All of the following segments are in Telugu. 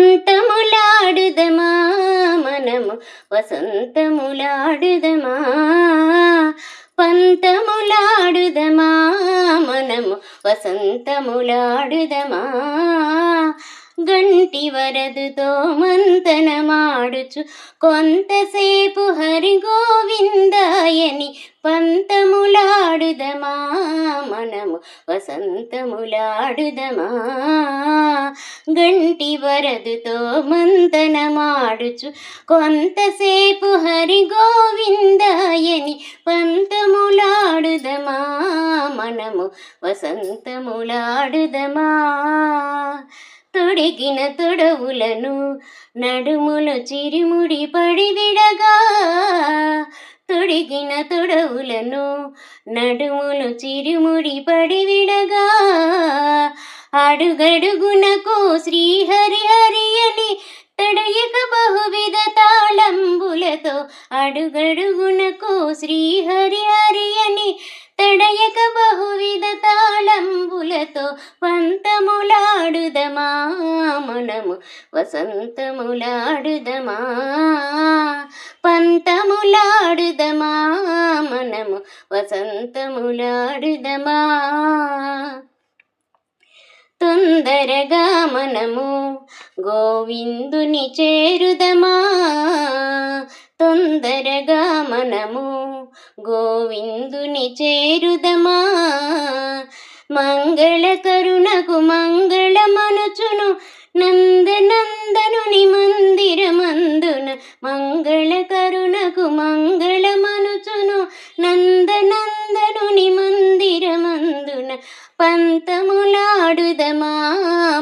పంతములాడుదమా మనము వసంతములాడుదమా, పంతములాడుదమా మనము వసంతములాడుదమా. గంటి వరదుతో మంతనమాడుచు కొంతసేపు హరి గోవిందాయని పంతములాడుదమా మనము వసంతములాడుదమా. గంటి వరదుతో మంతనమాడుచు కొంతసేపు హరి గోవిందాయని పంతములాడుదమా మనము వసంతములాడుదమా. తొడిగిన తొడవులను నడుములు చిరిముడి పడివిడగా, తొడిగిన తొడవులను నడుములు చిరుముడి పడివిడగా, అడుగడుగునకు శ్రీహరి హరి అని తడయక బహువిధ తాళంబులతో, అడుగడుగునకు శ్రీహరి హరి అని తడయక బహువిధ తాళంబులతో పంతములాడుదమా మనము వసంతములాడుదమా, పంతములాడుదమా మనము వసంతములాడుదమా. తొందరగా మనము గోవిందుని చేరుదమా, తొందరగా మనము గోవిందుని చేరుదమా. మంగళకరుణకు మంగళమనుచును నందనందనుని మందిరమందున, మంగళకరుణకు మంగళమనుచును నందనందనుని మందిరమందున పంతములాడుదమా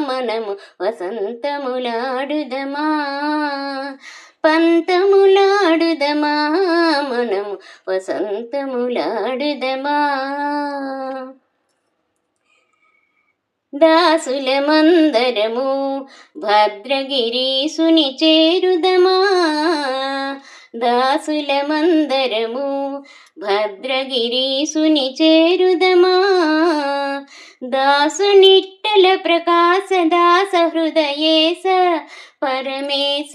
మనము వసంతములాడుదమా, పంతములాడుదమా మనము వసంతములాడుదమా. దాసులమందరము భద్రగిరీసుని చేరుదమా, దాసులమందరము భద్రగిరీసుని చేరుదమా. దాసునిట్టల ప్రకాశ దాస హృదయేశ పరమేశ,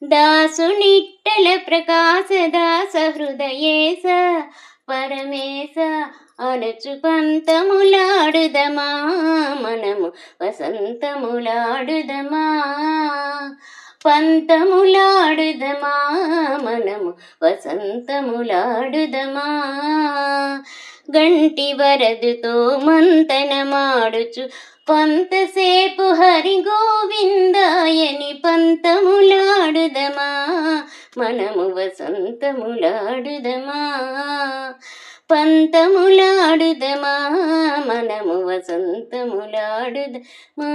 దాసునిట్టల ప్రకాశ దాస హృదయేశ పరమేశ అనచు పంతములాడుదమా మనము వసంతములాడుదమా, పంతములాడుదమా మనము వసంతములాడుదమా. గంటి వరదుతో మంతనమాడుచు కొంతసేపు హరి గోవిందాయని పంతములాడుదమా మనము వసంతములాడుదమా, పంతములాడుదమా మనము వసంతములాడుదమా.